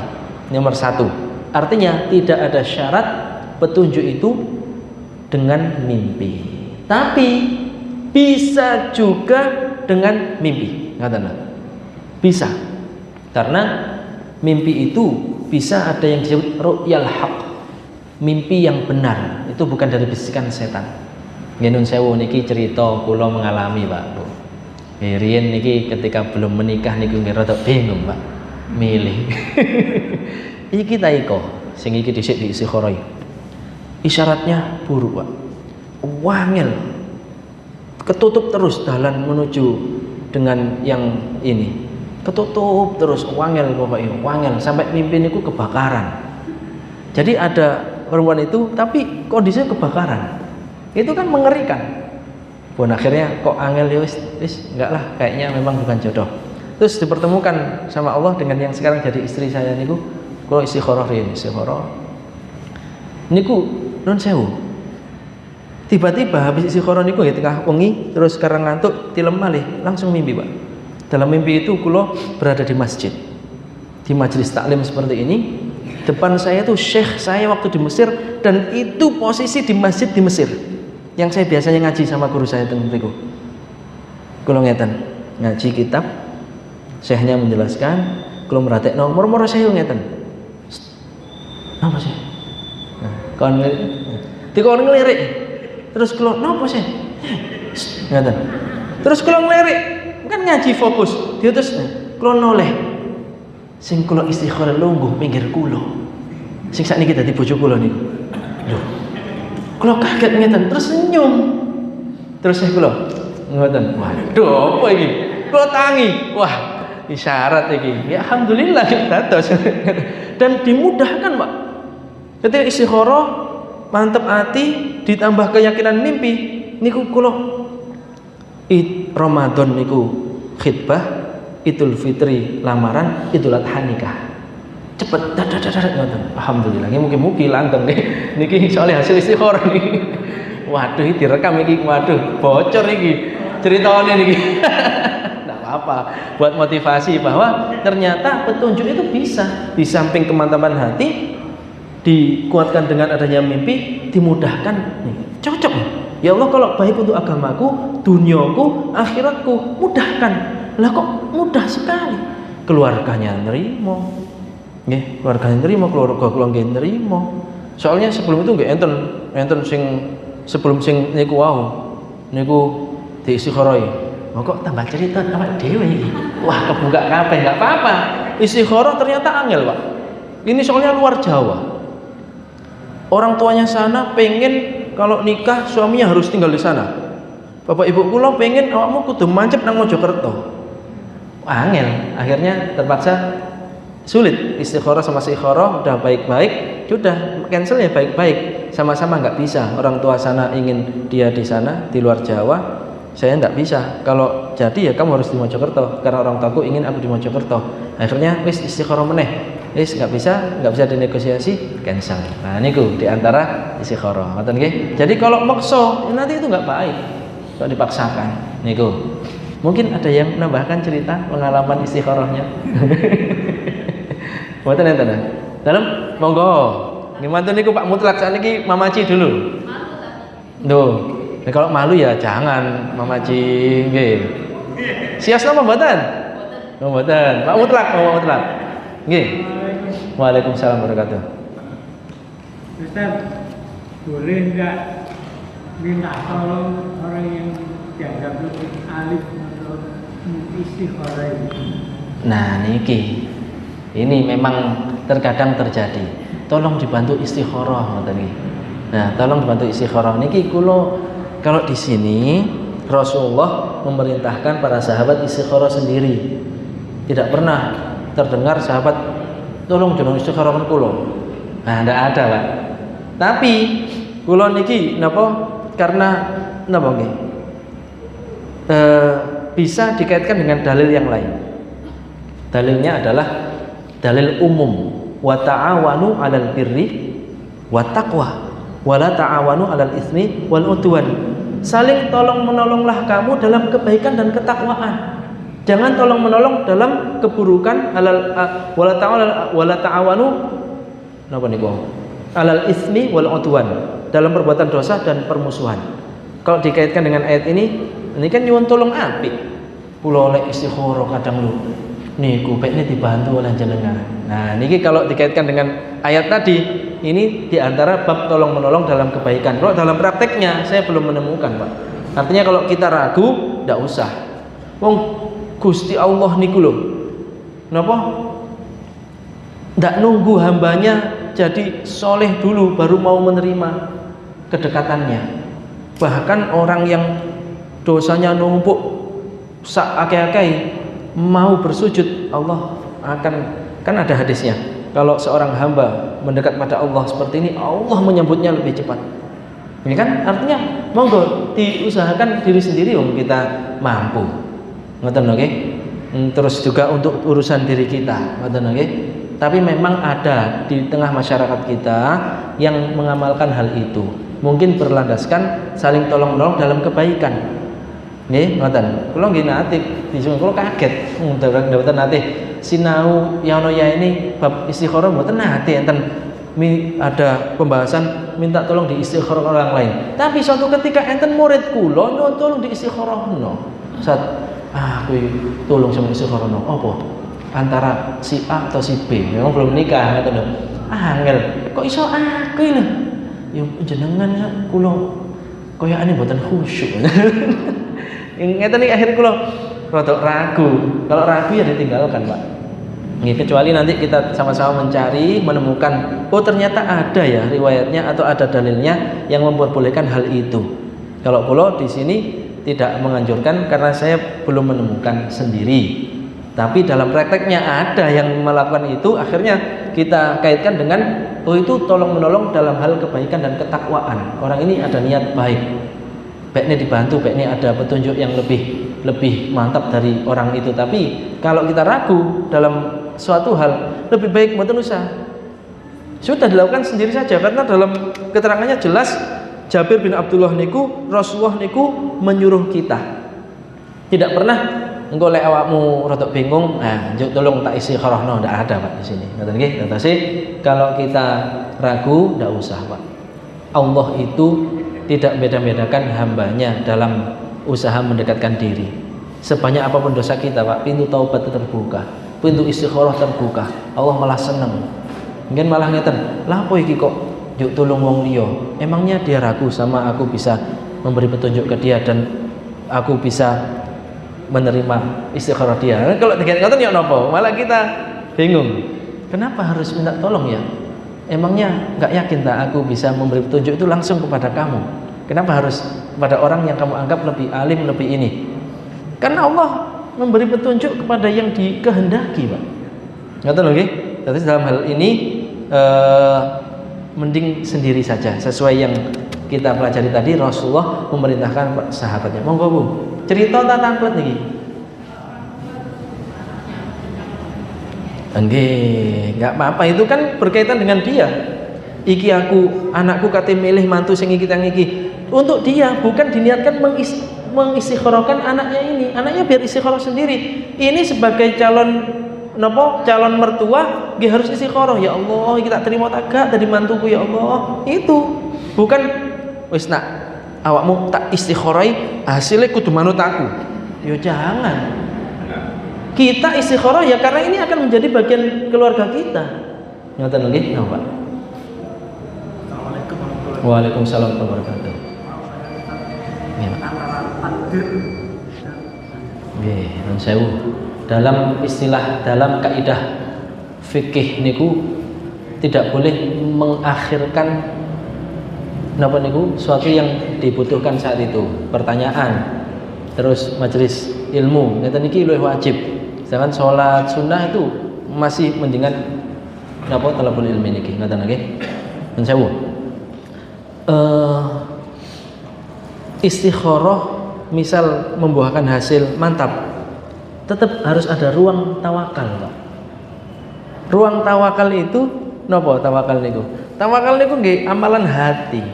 Nomor 1. Artinya tidak ada syarat petunjuk itu dengan mimpi. Tapi bisa juga dengan mimpi. Ngaten. Bisa. Karena mimpi itu bisa ada yang disebut ru'yal haq. Mimpi yang benar. Itu bukan dari bisikan setan. Nggih nun sewu niki cerita kula mengalami, Pak. Bu. Riyen niki ketika belum menikah niku nggih rada bingung, Pak. Milih. Iki ta iko sing iki dhisik di istikharah. Isyaratnya buruk, Pak. Wangel. Ketutup terus dalan menuju dengan yang ini. Ketutup terus wangel pokoknya, wangel sampai mimpi niku kebakaran. Jadi ada perempuan itu tapi kondisinya kebakaran. Itu kan mengerikan. Pun akhirnya kok angel ya wis enggak lah, kayaknya memang bukan jodoh. Terus dipertemukan sama Allah dengan yang sekarang jadi istri saya niku. Kalau istikharah riyen istikharah. Niku nun sewu. Tiba-tiba habis istikharah niku ya tengah wengi terus karang ngantuk tilem malih langsung mimpi, Pak. Dalam mimpi itu kula berada di masjid. Di majelis taklim seperti ini. Depan saya tuh syekh saya waktu di Mesir dan itu posisi di masjid di Mesir. Yang saya biasanya ngaji sama guru saya teng mriku. Kula ngeten, ngaji kitab. Syekhnya menjelaskan, kula meratekno moro-moro saya ngeten. Napa sih? Nah, kon dikon ngelirik. Terus kula napa sih? Ngeten. Terus kula ngelirik, kan ngaji fokus. Dia terus kula noleh. Sing kula istikharah lungguh pinggir kula. Sing sakniki dadi bojo kula niku. Lho. Kula kaget ngeten, terus senyum. Terus saya kula ngoten. Waduh, apa iki? Kula tangi. Wah, isyarat iki. Ya alhamdulillah dados. Dan dimudahkan, Pak. Ketika istikharah, mantep hati, ditambah keyakinan mimpi, niku kula Ramadan niku khitbah, Idul Fitri lamaran, Idul Adha nikah. Cepet ngoten. Alhamdulillah. Mugi-mugi langgeng niki soalnya hasil istikharah niki. Waduh, iki direkam iki. Waduh, bocor iki ceritane niki. Enggak apa-apa, buat motivasi bahwa ternyata petunjuk itu bisa. Di samping kemantapan hati dikuatkan dengan adanya mimpi, dimudahkan. Nih, cocok. Ya Allah, kalau baik untuk agamaku, duniaku, akhiratku, mudahkan. Lah kok mudah sekali. Keluarganya nerimo. Nggih, keluarganya nerimo, keluarga kula nggih nerimo. Soalnya sebelum itu nggih enten sing sebelum sing niku wau. Niku diistikharah. Kok tambah cerita awak dhewe iki. Wah, kebuka kabeh enggak apa-apa. Istikharah ternyata angel, Pak. Ini soalnya luar Jawa. Orang tuanya sana pengen kalau nikah suaminya harus tinggal di sana. Bapak ibu kula pengen awakmu kudu mancep nang Mojokerto. Angel, akhirnya terpaksa sulit. Istikharah sama istikharah udah baik-baik, sudah cancel ya baik-baik. Sama-sama nggak bisa. Orang tua sana ingin dia di sana di luar Jawa, saya nggak bisa. Kalau jadi ya kamu harus di Mojokerto karena orang tuaku ingin aku di Mojokerto. Akhirnya wis istikharah meneh. Wis nggak bisa dinegosiasi, cancel. Nah niku di antara istikharah, ngoten nggih. Jadi kalau maksa nanti itu nggak baik. Kalau dipaksakan, niku. Mungkin ada yang menambahkan cerita pengalaman istikharahnya. Mboten enten. Dalam monggo. Gimana niku Pak Mutlak sakniki mamaci dulu. Duh. Nah, kalau malu ya jangan mamaci nggih. Sias napa mboten? Mboten. Pak Mutlak, Pak Mutlak. Nggih. Waalaikumsalam warahmatullahi wabarakatuh. Ustaz, boleh enggak minta tolong orang yang dianggap lebih alim untuk istikharah ini? Nah niki, ini memang terkadang terjadi. Tolong dibantu istikharah, ngoten nggih. Nah, tolong dibantu istikharah niki kula kalau di sini Rasulullah memerintahkan para sahabat istikharah sendiri. Tidak pernah terdengar sahabat tolong jangan istikharah kula. Nah, ndak ada, Pak. Tapi kula niki napa? Karena napa nggih? Bisa dikaitkan dengan dalil yang lain. Dalilnya adalah dalil umum. wa ta'awanu 'alal birri wat taqwa wa la ta'awanu 'alal itsmi wal udwan. Saling tolong menolonglah kamu dalam kebaikan dan ketakwaan. Jangan tolong menolong dalam keburukan. Wala ta'awanu napa niku? Alal ismi wal udwan, dalam perbuatan dosa dan permusuhan. Kalau dikaitkan dengan ayat ini kan nyuwun tolong apik. Kula oleh istikharah kadang lho niku baiknya dibantu oleh jenengan. Nah, niki kalau dikaitkan dengan ayat tadi, ini diantara bab tolong menolong dalam kebaikan. Kalau dalam prakteknya saya belum menemukan, Pak. Artinya kalau kita ragu, tidak usah. Wong Gusti Allah niku lho, napa? Tidak nunggu hambanya jadi soleh dulu baru mau menerima kedekatannya. Bahkan orang yang dosanya numpuk sak akeh-akeh mau bersujud, Allah akan, kan ada hadisnya, kalau seorang hamba mendekat pada Allah seperti ini, Allah menyambutnya lebih cepat. Ini kan artinya monggo diusahakan diri sendiri om kita mampu. Ngoten nggih. Terus juga untuk urusan diri kita, ngoten nggih. Tapi memang ada di tengah masyarakat kita yang mengamalkan hal itu. Mungkin berlandaskan saling tolong-menolong dalam kebaikan. Nggih, ngoten. Kula nggih nate disuwun kula kaget. Mboten nate sinau yana ya ini bab istikharah mboten nate enten ada pembahasan minta tolong di istikharah orang lain. Tapi suatu ketika enten murid kula nyuwun tolong di istikharahno. Ustaz, aku tolong sama istikharahno. Apa? Antara si A atau si B. Memang belum nikah ngoten lho. Angel. Kok iso aku lho? Ya jenengan kula koyokane mboten khusyuk. Ngeten iki akhir kula rada ragu. Kalau ragu ya ditinggalkan, Pak. Nggih, kecuali nanti kita sama-sama mencari, menemukan oh ternyata ada ya riwayatnya atau ada dalilnya yang memperbolehkan hal itu. Kalau kula di sini tidak menganjurkan karena saya belum menemukan sendiri. Tapi dalam prakteknya ada yang melakukan itu, akhirnya kita kaitkan dengan oh itu tolong menolong dalam hal kebaikan dan ketakwaan. Orang ini ada niat baik. Baiknya dibantu, baiknya ada petunjuk yang lebih mantap dari orang itu. Tapi kalau kita ragu dalam suatu hal, lebih baik mboten usah. Sudah dilakukan sendiri saja karena dalam keterangannya jelas Jabir bin Abdullah niku Rasulullah niku menyuruh kita. Tidak pernah engko lek awakmu rada bingung, njuk tolong tak istikharahno, ndak ada Pak di sini. Ngoten nggih, terus kalau kita ragu ndak usah, Pak. Allah itu tidak beda-bedakan hambanya dalam usaha mendekatkan diri. Sebanyak apapun dosa kita, Pak, pintu taubat terbuka, pintu istikharah terbuka. Allah malah senang. Mungkin malah ngeten, lah apa iki kok njuk tolong wong liya? Emangnya dia ragu sama aku bisa memberi petunjuk ke dia dan aku bisa menerima istikharah dia. Kalau ngoten ya napa? Malah kita bingung. Kenapa harus minta tolong ya? Emangnya nggak yakin tak aku bisa memberi petunjuk itu langsung kepada kamu? Kenapa harus kepada orang yang kamu anggap lebih alim, lebih ini? Karena Allah memberi petunjuk kepada yang dikehendaki, Pak. Ngoten lho nggih. Jadi dalam hal ini mending sendiri saja sesuai yang kita pelajari tadi. Rasulullah memerintahkan sahabatnya, monggo Bu, cerita tentang taklet niki. Nggih, enggak apa-apa, itu kan berkaitan dengan dia. Iki aku, anakku kate milih mantu sing iki tang iki. Untuk dia, bukan diniatkan mengistikharahkan anaknya ini. Anaknya biar istikharah sendiri. Ini sebagai calon calon mertua nggih harus istikharah. Ya Allah, iki tak terima tak gak dadi mantuku ya Allah. Itu bukan wis nak awakmu tak istikharahi hasilnya kudu manut aku. Ya jangan. Kita istikharah ya karena ini akan menjadi bagian keluarga kita. Ngoten nggih, napa? Assalamualaikum warahmatullahi wabarakatuh. Waalaikumsalam warahmatullahi wabarakatuh. Nggih, nun sewu. Dalam istilah, dalam kaidah fikih niku tidak boleh mengakhirkan napa niku suatu yang dibutuhkan saat itu. Pertanyaan, terus majelis ilmu, ngeten niki luwih wajib. Sedangkan sholat sunnah itu masih mendingan napa talabul ilmi niki, ngoten nggih. Nun sewu. Istikharah misal membuahkan hasil mantap, tetap harus ada ruang tawakal, Pak. Ruang tawakal itu napa tawakal niku? Tawakal niku nggih amalan hati.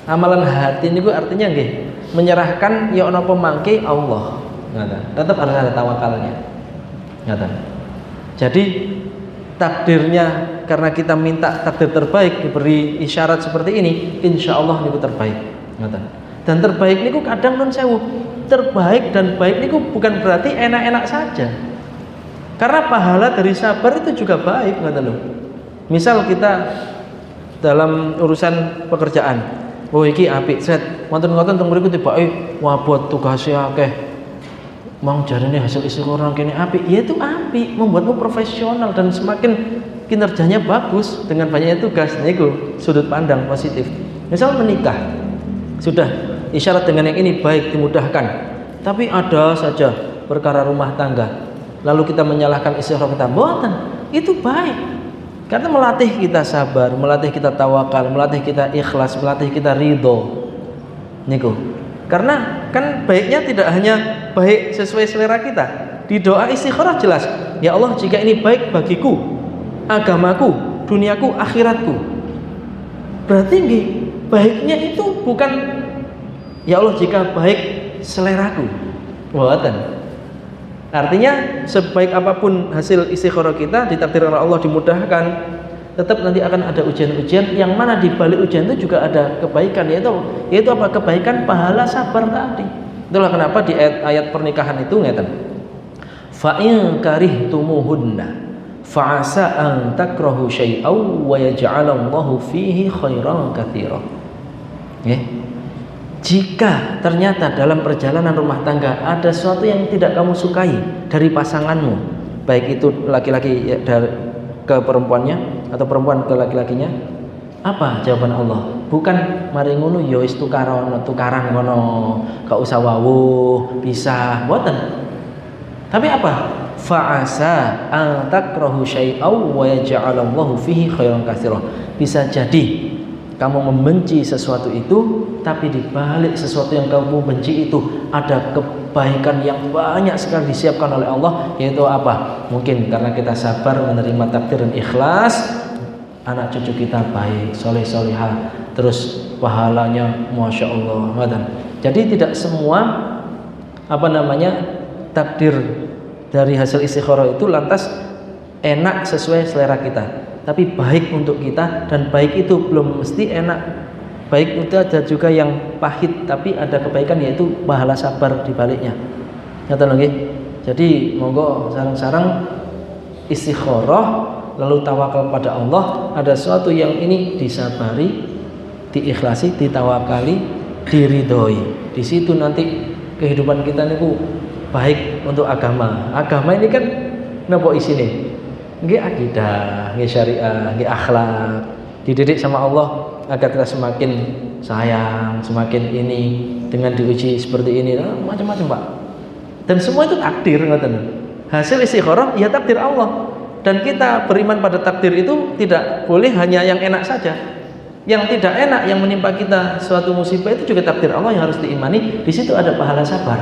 Amalan hati niku artinya nggih menyerahkan ya napa mangke Allah. Ngoten. Tetap harus ada tawakalnya. Ngoten. Jadi takdirnya karena kita minta takdir terbaik diberi isyarat seperti ini, insya Allah niku terbaik. Ngoten. Dan terbaik niku kadang non sewu. Terbaik dan baik niku bukan berarti enak-enak saja. Karena pahala dari sabar itu juga baik, ngoten lho. Misal kita dalam urusan pekerjaan, oh iki apik, set, wonten-wonten teng mriku tibake wabot tugase akeh. Mang jarene hasil istiqoroh kene apik, ya itu apik, membuatmu profesional dan semakin kinerjanya bagus dengan banyaknya tugas. Niku sudut pandang positif. Misal menikah, sudah isyarat dengan yang ini baik dimudahkan, tapi ada saja perkara rumah tangga, lalu kita menyalahkan istiqoroh kita, mboten, itu baik. Karena melatih kita sabar, melatih kita tawakal, melatih kita ikhlas, melatih kita ridho. Niku. Karena kan baiknya tidak hanya baik sesuai selera kita. Di doa istikharah jelas, ya Allah jika ini baik bagiku, agamaku, duniaku, akhiratku. Berarti nggih, baiknya itu bukan ya Allah jika baik seleraku. Mboten. Artinya sebaik apapun hasil istikharah kita ditakdir oleh Allah dimudahkan, tetap nanti akan ada ujian-ujian yang mana di balik ujian itu juga ada kebaikan, yaitu apa? Kebaikan pahala sabar tadi. Itulah kenapa di ayat pernikahan itu ngeten. Fa in karihtumuhunna fa asa an takrahu syai'aw wa yaj'alallahu fihi khairan katsiran. Nggih. Jika ternyata dalam perjalanan rumah tangga ada sesuatu yang tidak kamu sukai dari pasanganmu, baik itu laki-laki ke perempuannya atau perempuan ke laki-lakinya, apa jawaban Allah? Bukan mari ngono ya wis tukaran ngono, gak usah wawuh, bisa, mboten. Tapi apa? Fa'asa an takrahu syai'aw wa yaj'alallahu fihi khairan katsiran. Bisa jadi kamu membenci sesuatu itu, tapi di balik sesuatu yang kamu benci itu ada kebaikan yang banyak sekali disiapkan oleh Allah, yaitu apa? Mungkin karena kita sabar menerima takdir dan ikhlas, anak cucu kita baik, soleh-solehah, terus pahalanya masya Allah. Jadi tidak semua takdir dari hasil istikharah itu lantas enak sesuai selera kita, tapi baik untuk kita, dan baik itu belum mesti enak. Baik itu ada juga yang pahit, tapi ada kebaikan yaitu pahala sabar di baliknya. Nyata lagi. Jadi monggo sarang-sarang istikharah lalu tawakal pada Allah, ada sesuatu yang ini disabari, diikhlasi, ditawakali, diridhoi. Di situ nanti kehidupan kita niku baik untuk agama. Agama ini kan napa isine? Nggih akidah, nggih syariah, nggih akhlak, dididik sama Allah agar kita semakin sayang, semakin ini dengan diuji seperti ini, macam-macam Pak. Dan semua itu takdir, ngoten. Hasil istikharah ya takdir Allah. Dan kita beriman pada takdir itu tidak boleh hanya yang enak saja. Yang tidak enak yang menimpa kita suatu musibah itu juga takdir Allah yang harus diimani. Di situ ada pahala sabar.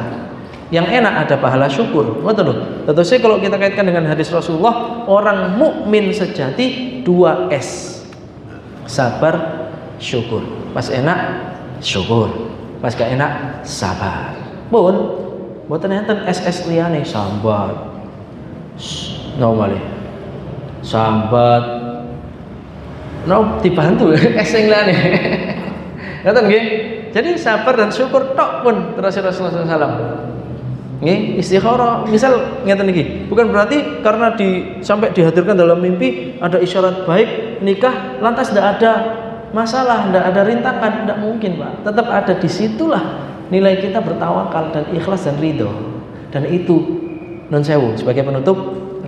Yang enak ada pahala syukur. Ngoten lho. Tentu saja kalau kita kaitkan dengan hadis Rasulullah, orang mukmin sejati 2S. Sabar, syukur. Pas enak syukur, pas gak enak sabar. Mboten enten SS liyane sambat. Normal. Sambat. Dibantu S sing liyane. Ngoten nggih. Jadi sabar dan syukur tok pun terus Rasulullah SAW. Nggih, istikharah misal ngeten iki, bukan berarti karena sampai dihadirkan dalam mimpi ada isyarat baik nikah lantas tidak ada masalah, tidak ada rintangan, tidak mungkin Pak. Tetap ada, disitulah nilai kita bertawakal dan ikhlas dan ridho. Dan itu non sewu sebagai penutup,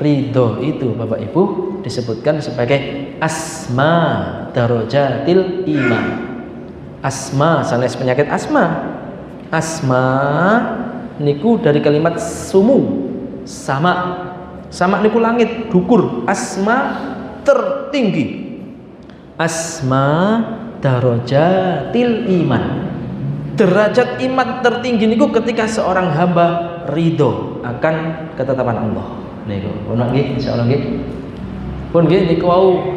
ridho itu Bapak Ibu disebutkan sebagai asma darajatil iman. Asma sanes penyakit asma. Asma niku dari kalimat sumu, sama niku langit, dukur, asma tertinggi, asma darajatil iman, derajat iman tertinggi niku ketika seorang hamba ridho akan ketetapan Allah. Niku ono nggih insyaallah nggih. Pun nggih niku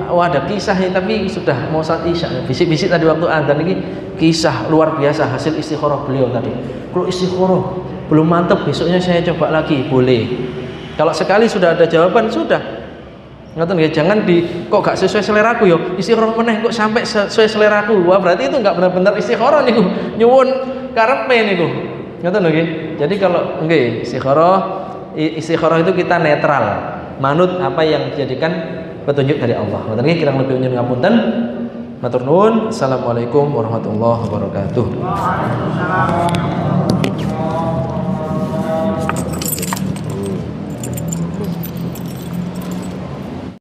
ada kisah ini, tapi sudah mau saat Isya. Bisik-bisik tadi waktu adzan ini kisah luar biasa hasil istikharah beliau tadi. Kalau istikharah belum mantap, besoknya saya coba lagi, boleh. Kalau sekali sudah ada jawaban sudah. Ngoten nggih, jangan kok gak sesuai seleraku yo, istikharah meneh kok sampai sesuai seleraku. Wah, berarti itu enggak benar-benar istikharah niku. Nyuwun karepe niku. Ngoten nggih. Jadi kalau nggih istikharah itu kita netral, manut apa yang dijadikan petunjuk dari Allah. Ngoten nggih, kirang lebih nyuwun ngapunten. Matur nuwun. Assalamualaikum warahmatullahi wabarakatuh. Waalaikumsalam.